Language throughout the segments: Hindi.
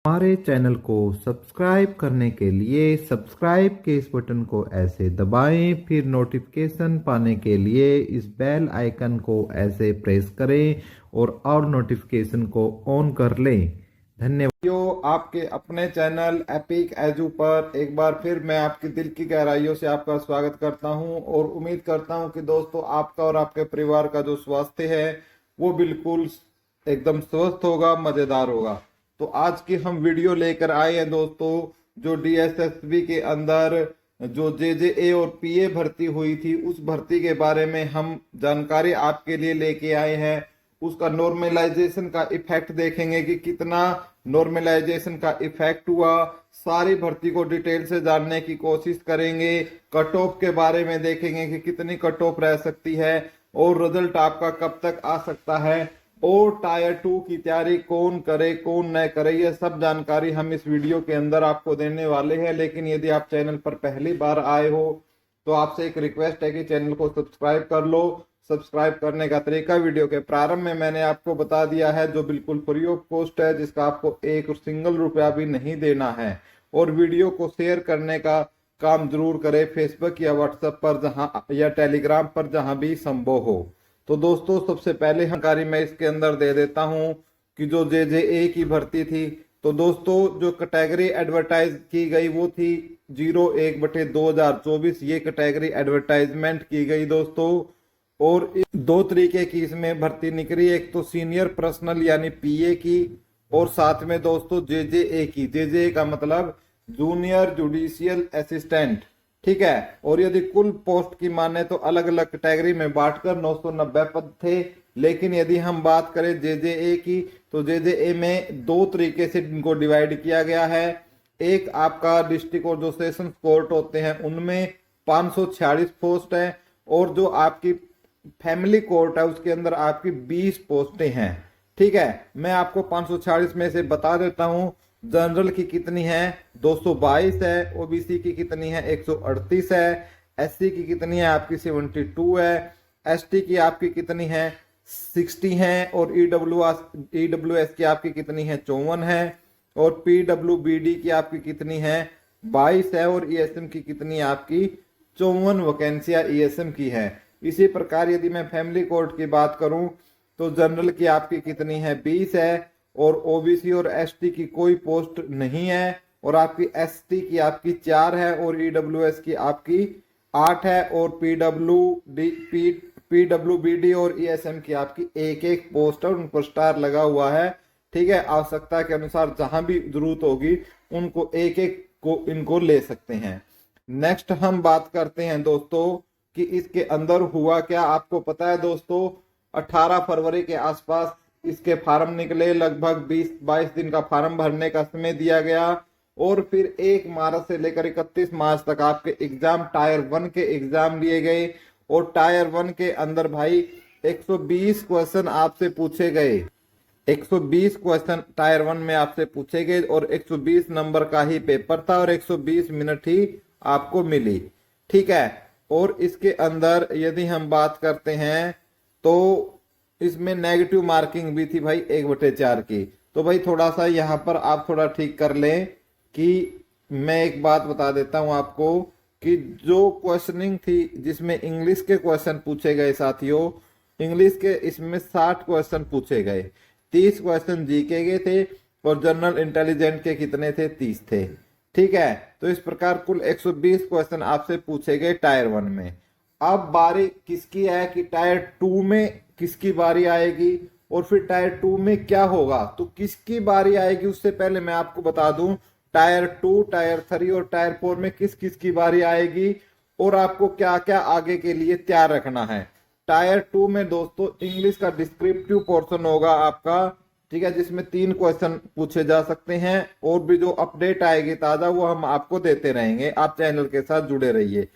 हमारे चैनल को सब्सक्राइब करने के लिए सब्सक्राइब के इस बटन को ऐसे दबाएं, फिर नोटिफिकेशन पाने के लिए इस बेल आइकन को ऐसे प्रेस करें और नोटिफिकेशन को ऑन कर लें। धन्यवाद। आपके अपने चैनल एपिक एजू पर एक बार फिर मैं आपकी दिल की गहराइयों से आपका स्वागत करता हूं और उम्मीद करता हूं कि दोस्तों आपका और आपके परिवार का जो स्वास्थ्य है वो बिल्कुल एकदम स्वस्थ होगा, मजेदार होगा। तो आज की हम वीडियो लेकर आए हैं दोस्तों, जो डीएसएसबी के अंदर जो जेजेए और पीए भर्ती हुई थी उस भर्ती के बारे में हम जानकारी आपके लिए लेके आए हैं। उसका नॉर्मलाइजेशन का इफेक्ट देखेंगे कि कितना नॉर्मलाइजेशन का इफेक्ट हुआ। सारी भर्ती को डिटेल से जानने की कोशिश करेंगे। कट ऑफ के बारे में देखेंगे कि कितनी कट ऑफ रह सकती है और रिजल्ट आपका कब तक आ सकता है और टायर 2 की तैयारी कौन करे कौन न करे, ये सब जानकारी हम इस वीडियो के अंदर आपको देने वाले हैं। लेकिन यदि आप चैनल पर पहली बार आए हो तो आपसे एक रिक्वेस्ट है कि चैनल को सब्सक्राइब कर लो। सब्सक्राइब करने का तरीका वीडियो के प्रारंभ में मैंने आपको बता दिया है, जो बिल्कुल फ्री ऑफ कॉस्ट है, जिसका आपको एक सिंगल रुपया भी नहीं देना है। और वीडियो को शेयर करने का काम जरूर करें फेसबुक या व्हाट्सएप पर जहां या टेलीग्राम पर जहां भी संभव हो। तो दोस्तों सबसे पहले जानकारी मैं इसके अंदर दे देता हूं कि जो जेजेए की भर्ती थी, तो दोस्तों जो कैटेगरी एडवर्टाइज की गई वो थी 01/2024, ये कैटेगरी एडवर्टाइजमेंट की गई दोस्तों। और दो तरीके की इसमें भर्ती निकली, एक तो सीनियर पर्सनल यानी पीए की और साथ में दोस्तों जेजेए की। जेजेए का मतलब जूनियर जुडिशियल असिस्टेंट, ठीक है। और यदि कुल पोस्ट की माने तो अलग अलग कैटेगरी में बांटकर 990 पद थे। लेकिन यदि हम बात करें जेजेए की तो जेजेए में दो तरीके से इनको डिवाइड किया गया है। एक आपका डिस्ट्रिक्ट और जो सेशन कोर्ट होते हैं उनमें 546 पोस्ट है और जो आपकी फैमिली कोर्ट है उसके अंदर आपकी 20 पोस्टें हैं, ठीक है। मैं आपको 546 में से बता देता हूं। जनरल की कितनी है 222 है, ओबीसी की कितनी है 138 है, एससी की कितनी है आपकी 72 है, एसटी की आपकी कितनी है 60 है और ईडब्ल्यूएस की आपकी कितनी है 54 है और पीडब्ल्यूबीडी की आपकी कितनी है 22 है और ईएसएम की कितनी है आपकी 54 वैकेंसियां ईएसएम की है। इसी प्रकार यदि मैं फैमिली कोर्ट की बात करूं तो जनरल की आपकी कितनी है 20 है और ओबीसी और एसटी की कोई पोस्ट नहीं है और आपकी एसटी की आपकी 4 है और ईडब्ल्यूएस की आपकी 8 है और पीडब्ल्यूबीडी और ईएसएम की आपकी एक एक पोस्ट है, उन पर स्टार लगा हुआ है, ठीक है। आवश्यकता के अनुसार जहां भी जरूरत होगी उनको एक एक को इनको ले सकते हैं। नेक्स्ट हम बात करते हैं दोस्तों कि इसके अंदर हुआ क्या। आपको पता है दोस्तों 18 फरवरी के आसपास इसके फार्म निकले, लगभग 20-22 दिन का फार्म भरने का समय दिया गया और फिर 1 मार्च से लेकर 31 मार्च तक आपके एग्जाम टायर 1 के एग्जाम लिए गए और टायर 1 के अंदर भाई 120 क्वेश्चन आपसे पूछे गए। 120 क्वेश्चन टायर 1 में आपसे पूछे गए और 120 नंबर का ही पेपर था और 120 मिनट ही आपको मिली, ठीक है। और इसके अंदर यदि हम बात करते हैं तो इसमें नेगेटिव मार्किंग भी थी भाई 1/4 की। तो भाई थोड़ा सा यहाँ पर आप थोड़ा ठीक कर लें कि मैं एक बात बता देता हूं आपको कि जो क्वेश्चनिंग थी जिसमें इंग्लिश के क्वेश्चन पूछे गए साथियों, इंग्लिश के इसमें 60 क्वेश्चन पूछे गए, 30 क्वेश्चन जीके के थे और जनरल इंटेलिजेंट के कितने थे 30 थे, ठीक है। तो इस प्रकार कुल 120 क्वेश्चन आपसे पूछे गए टायर 1 में। अब बारी किसकी है कि टायर 2 में किसकी बारी आएगी और फिर टायर 2 में क्या होगा। तो किसकी बारी आएगी उससे पहले मैं आपको बता दूं टायर 2, टायर 3 और टायर 4 में किस किस की बारी आएगी और आपको क्या क्या आगे के लिए तैयार रखना है। टायर 2 में दोस्तों इंग्लिश का डिस्क्रिप्टिव पोर्शन होगा आपका, ठीक है, जिसमें 3 क्वेश्चन पूछे जा सकते हैं और भी जो अपडेट आएगी ताजा वो हम आपको देते रहेंगे। आप चैनल के साथ जुड़े रहिए।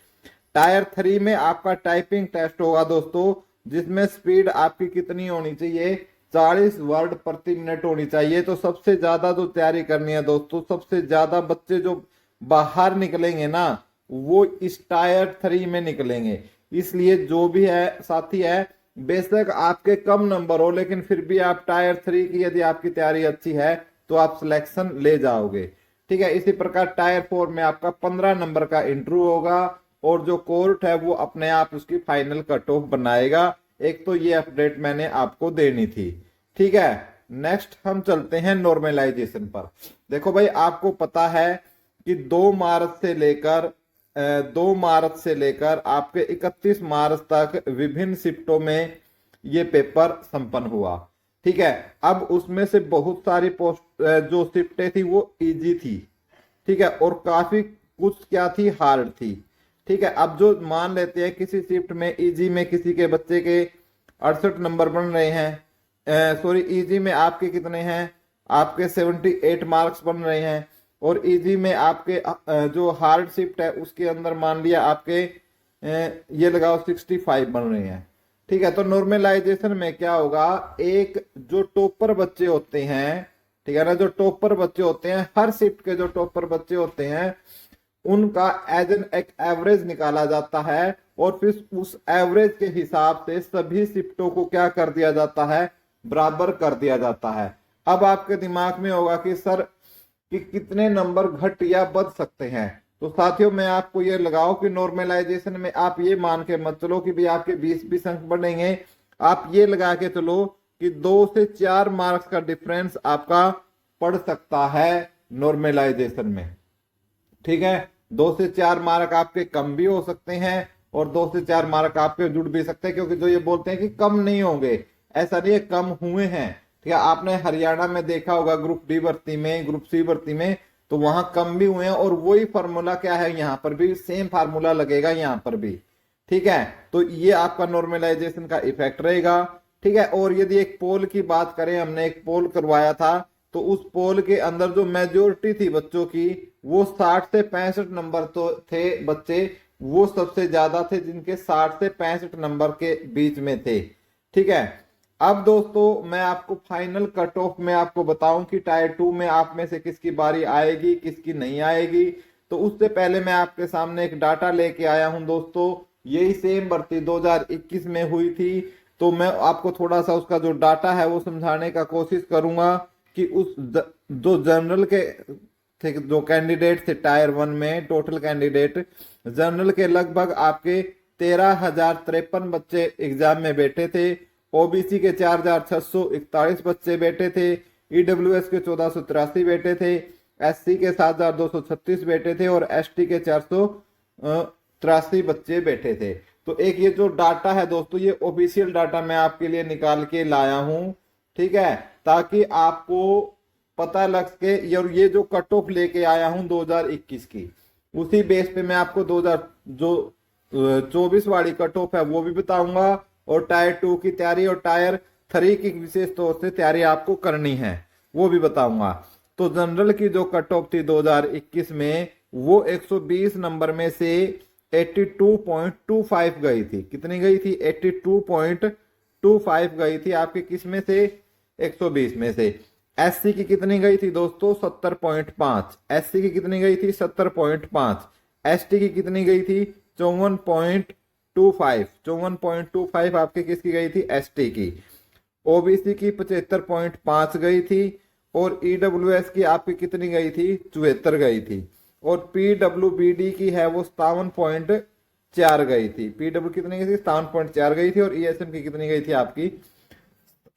टायर 3 में आपका टाइपिंग टेस्ट होगा दोस्तों, जिसमें स्पीड आपकी कितनी होनी चाहिए 40 वर्ड प्रति मिनट होनी चाहिए। तो सबसे ज्यादा जो तैयारी करनी है दोस्तों, सबसे ज्यादा बच्चे जो बाहर निकलेंगे ना वो इस टायर 3 में निकलेंगे। इसलिए जो भी है साथी है, बेशक आपके कम नंबर हो लेकिन फिर भी आप टायर 3 की यदि आपकी तैयारी अच्छी है तो आप सिलेक्शन ले जाओगे। ठीक है, इसी प्रकार टायर 4 में आपका 15 नंबर का इंटरव्यू होगा और जो कोर्ट है वो अपने आप उसकी फाइनल कट ऑफ बनाएगा। एक तो ये अपडेट मैंने आपको देनी थी। ठीक है, नेक्स्ट हम चलते हैं नॉर्मलाइजेशन पर। देखो भाई, आपको पता है कि 2 मार्च से लेकर आपके 31 मार्च तक विभिन्न शिफ्टों में ये पेपर संपन्न हुआ। ठीक है, अब उसमें से बहुत सारी पोस्ट जो शिफ्टें थी वो इजी थी। ठीक है, और काफी कुछ क्या थी, हार्ड थी। ठीक है, अब जो मान लेते हैं किसी शिफ्ट में इजी में किसी के बच्चे के 68 नंबर बन रहे हैं, सॉरी इजी में आपके कितने हैं, आपके 78 मार्क्स बन रहे हैं, और इजी में आपके जो हार्ड शिफ्ट है उसके अंदर मान लिया आपके ये लगाओ 65 बन रहे हैं। ठीक है, तो नॉर्मलाइजेशन में क्या होगा, एक जो टॉपर बच्चे होते हैं, ठीक है ना, जो टॉपर बच्चे होते हैं, हर शिफ्ट के जो टॉपर बच्चे होते हैं उनका एज एन एक एवरेज निकाला जाता है और फिर उस एवरेज के हिसाब से सभी शिफ्टों को क्या कर दिया जाता है, बराबर कर दिया जाता है। अब आपके दिमाग में होगा कि सर कि कितने नंबर घट या बढ़ सकते हैं। तो साथियों, मैं आपको ये लगाओ कि नॉर्मलाइजेशन में आप ये मान के मत चलो कि भी आपके 20 अंक बढ़ेंगे। आप ये लगा के चलो कि 2 से 4 मार्क्स का डिफरेंस आपका पड़ सकता है नॉर्मलाइजेशन में। ठीक है, 2 से 4 मार्क आपके कम भी हो सकते हैं और 2 से 4 मार्क आपके जुड़ भी सकते हैं, क्योंकि जो ये बोलते हैं कि कम नहीं होंगे, ऐसा नहीं है, कम हुए हैं। ठीक है, आपने हरियाणा में देखा होगा ग्रुप डी भर्ती में, ग्रुप सी भर्ती में, तो वहां कम भी हुए हैं और वही फार्मूला क्या है, यहाँ पर भी सेम फार्मूला लगेगा यहाँ पर भी। ठीक है, तो ये आपका नॉर्मलाइजेशन का इफेक्ट रहेगा। ठीक है, और यदि एक पोल की बात करें, हमने एक पोल करवाया था, तो उस पोल के अंदर जो मेजोरिटी थी बच्चों की वो 60 से 65 नंबर तो थे बच्चे, वो सबसे ज्यादा थे जिनके 60 से 65 नंबर के बीच में थे। ठीक है, अब दोस्तों मैं आपको फाइनल कट ऑफ में आपको बताऊं कि टायर 2 में आप में से किसकी बारी आएगी किसकी नहीं आएगी। तो उससे पहले मैं आपके सामने एक डाटा लेके आया हूं दोस्तों, यही सेम भर्ती 2021 में हुई थी। तो मैं आपको थोड़ा सा उसका जो डाटा है वो समझाने का कोशिश करूंगा कि उस जो जनरल के थे, जो कैंडिडेट थे टायर 1 में, टोटल कैंडिडेट जनरल के लगभग आपके 13,053 बच्चे एग्जाम में बैठे थे, ओबीसी के 4,641 बच्चे बैठे थे, ईडब्ल्यूएस के 1483 बैठे थे, एससी के 7,236 बैठे थे और एसटी के 483 बच्चे बैठे थे। तो एक ये जो डाटा है दोस्तों, ये ऑफिशियल डाटा मैं आपके लिए निकाल के लाया हूं। ठीक है, ताकि आपको पता लग सके, और ये जो कट ऑफ लेके आया हूं 2021 की, उसी बेस पे मैं आपको 2024 वाली कट ऑफ है वो भी बताऊंगा, और टायर 2 की तैयारी और टायर 3 की विशेष तौर से तैयारी आपको करनी है वो भी बताऊंगा। तो जनरल की जो कट ऑफ थी 2021 में, वो 120 नंबर में से 82.25 गई थी। कितनी गई थी? 82.25 गई थी आपके किस में से? 120 में से। एससी की कितनी गई थी दोस्तों? 70.5। एससी की कितनी गई थी? 70.5। एसटी की कितनी गई थी? 54.25। 54.25 आपके किसकी गई थी? एसटी की। ओबीसी की 75.5 गई थी, और ईडब्ल्यूएस की आपकी कितनी गई थी? 74 गई थी। और पीडब्ल्यूबीडी की है वो 57.4 गई थी। पीडब्ल्यू कितनी गई थी? 57.4 गई थी। और ईएसएम की कितनी गई थी आपकी?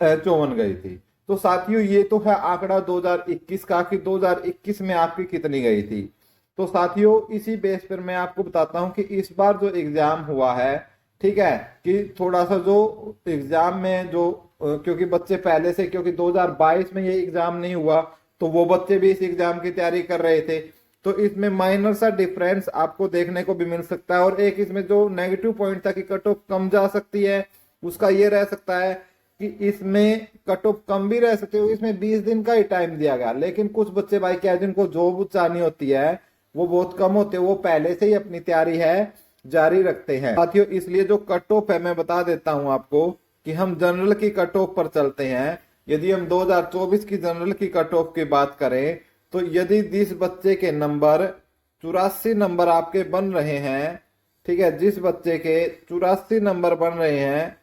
54 गई थी। तो साथियों, ये तो है आंकड़ा 2021 का कि 2021 में आपकी कितनी गई थी। तो साथियों, इसी बेस पर मैं आपको बताता हूं कि इस बार जो एग्जाम हुआ है, ठीक है, कि थोड़ा सा जो एग्जाम में जो क्योंकि बच्चे पहले से, क्योंकि 2022 में ये एग्जाम नहीं हुआ, तो वो बच्चे भी इस एग्जाम की तैयारी कर रहे थे, तो इसमें माइनर सा डिफरेंस आपको देखने को भी मिल सकता है। और एक इसमें जो नेगेटिव पॉइंट था कि कट ऑफ कम जा सकती है, उसका ये रह सकता है कि इसमें कट ऑफ कम भी रह सकती है। इसमें 20 दिन का ही टाइम दिया गया, लेकिन कुछ बच्चे भाई क्या, जिनको जॉब चाहनी होती है वो बहुत कम होते हैं, वो पहले से ही अपनी तैयारी है जारी रखते हैं। साथियों, इसलिए जो कट ऑफ है मैं बता देता हूं आपको कि हम जनरल की कट ऑफ पर चलते हैं। यदि हम 2024 की जनरल की कट ऑफ की बात करें, तो यदि जिस बच्चे के नंबर 84 नंबर आपके बन रहे हैं, ठीक है, जिस बच्चे के 84 नंबर बन रहे हैं,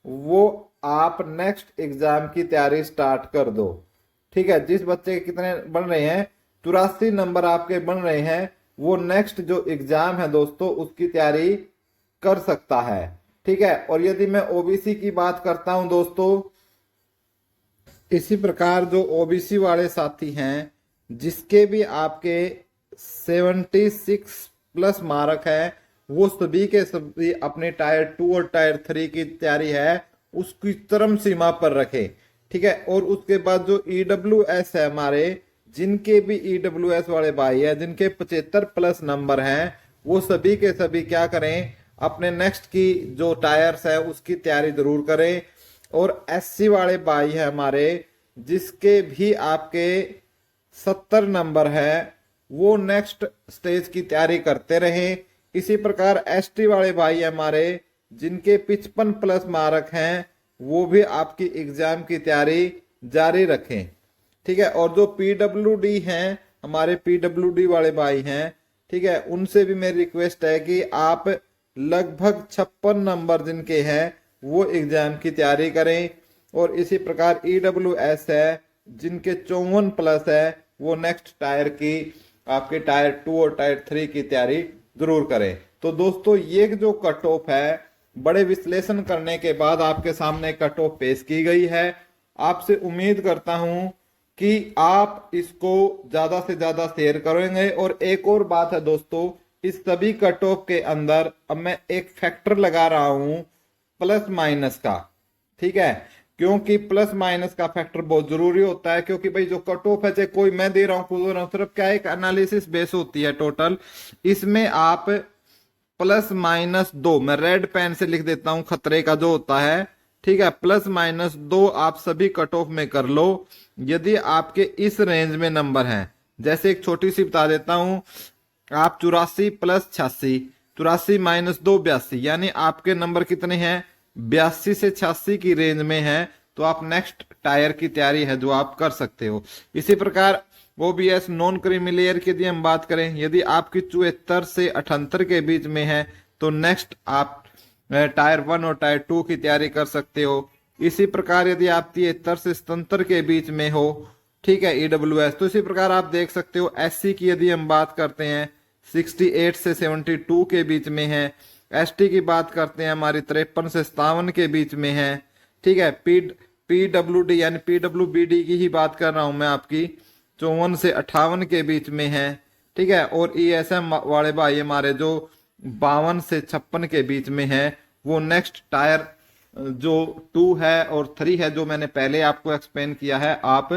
वो आप नेक्स्ट एग्जाम की तैयारी स्टार्ट कर दो। ठीक है, जिस बच्चे के कितने बन रहे हैं, 84 नंबर आपके बन रहे हैं, वो नेक्स्ट जो एग्जाम है दोस्तों उसकी तैयारी कर सकता है। ठीक है, और यदि मैं ओबीसी की बात करता हूं दोस्तों, इसी प्रकार जो ओबीसी वाले साथी हैं जिसके भी आपके 76 प्लस मार्क है, वो सभी के सभी अपने टायर 2 और टायर 3 की तैयारी है उसकी चरम सीमा पर रखें। ठीक है, और उसके बाद जो ईडब्ल्यूएस है हमारे, जिनके भी ईडब्ल्यूएस वाले भाई है जिनके 75 प्लस नंबर हैं, वो सभी के सभी क्या करें, अपने नेक्स्ट की जो टायर्स है उसकी तैयारी जरूर करें। और एससी वाले भाई है हमारे जिसके भी आपके 70 नंबर है, वो नेक्स्ट स्टेज की तैयारी करते रहें। इसी प्रकार एसटी वाले भाई हमारे जिनके 55 प्लस मार्क हैं, वो भी आपकी एग्जाम की तैयारी जारी रखें। ठीक है, और जो पीडब्ल्यूडी हैं, हमारे पीडब्ल्यूडी वाले भाई हैं, ठीक है, उनसे भी मेरी रिक्वेस्ट है कि आप लगभग 56 नंबर जिनके हैं वो एग्जाम की तैयारी करें। और इसी प्रकार ईडब्ल्यूएस है जिनके 54 प्लस है, वो नेक्स्ट टायर की आपके टायर 2 और टायर 3 की तैयारी जरूर करें। तो दोस्तों ये जो कट ऑफ है, बड़े विश्लेषण करने के बाद आपके सामने कट ऑफ पेश की गई है। आपसे उम्मीद करता हूं कि आप इसको ज्यादा से ज्यादा शेयर करेंगे। और एक और बात है दोस्तों, इस सभी कट ऑफ के अंदर अब मैं एक फैक्टर लगा रहा हूं प्लस माइनस का। ठीक है, क्योंकि प्लस माइनस का फैक्टर बहुत जरूरी होता है, क्योंकि भाई जो कट ऑफ है चाहे कोई मैं दे रहा हूं खुद दे रहा हूं, सिर्फ क्या एक एनालिसिस बेस होती है टोटल। इसमें आप +-2, मैं रेड पेन से लिख देता हूं खतरे का जो होता है। ठीक है, +-2 आप सभी कट ऑफ में कर लो। यदि आपके इस रेंज में नंबर हैं, जैसे एक छोटी सी बता देता हूं, आप 84 + 86, 84 - 2 82, यानी आपके नंबर कितने हैं, 82 से 86 की रेंज में है, तो आप नेक्स्ट टायर की तैयारी है जो आप कर सकते हो। इसी प्रकार ओबीएस नॉन क्रीमी लेयर की यदि हम बात करें, यदि आपकी 74 से 78 के बीच में है, तो नेक्स्ट आप टायर 1 और टायर 2 की तैयारी कर सकते हो। इसी प्रकार यदि आप 73 से 77 के बीच में हो, ठीक है, ईडब्ल्यूएस, तो इसी प्रकार आप देख सकते हो। एससी की यदि हम बात करते हैं 68 से 72 के बीच में है। एसटी की बात करते हैं हमारी 53 से 57 के बीच में है। ठीक है, पीडब्ल्यूडी यानी पीडब्ल्यूबीडी की ही बात कर रहा हूं मैं, आपकी 54 से 58 के बीच में है। ठीक है, और ईएसएम वाले भाई हमारे जो 52 से 56 के बीच में है, वो नेक्स्ट टायर जो 2 है और 3 है जो मैंने पहले आपको एक्सप्लेन किया है, आप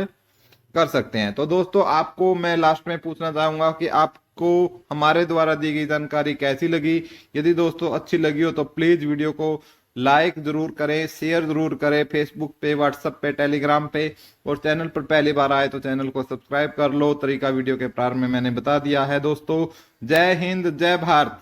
कर सकते हैं। तो दोस्तों आपको मैं लास्ट में पूछना चाहूंगा कि आपको हमारे द्वारा दी गई जानकारी कैसी लगी। यदि दोस्तों अच्छी लगी हो तो प्लीज वीडियो को लाइक जरूर करें, शेयर जरूर करें, फेसबुक पे, व्हाट्सएप पे, टेलीग्राम पे, और चैनल पर पहली बार आए तो चैनल को सब्सक्राइब कर लो। तरीका वीडियो के प्रारंभ में मैंने बता दिया है दोस्तों। जय हिंद, जय भारत।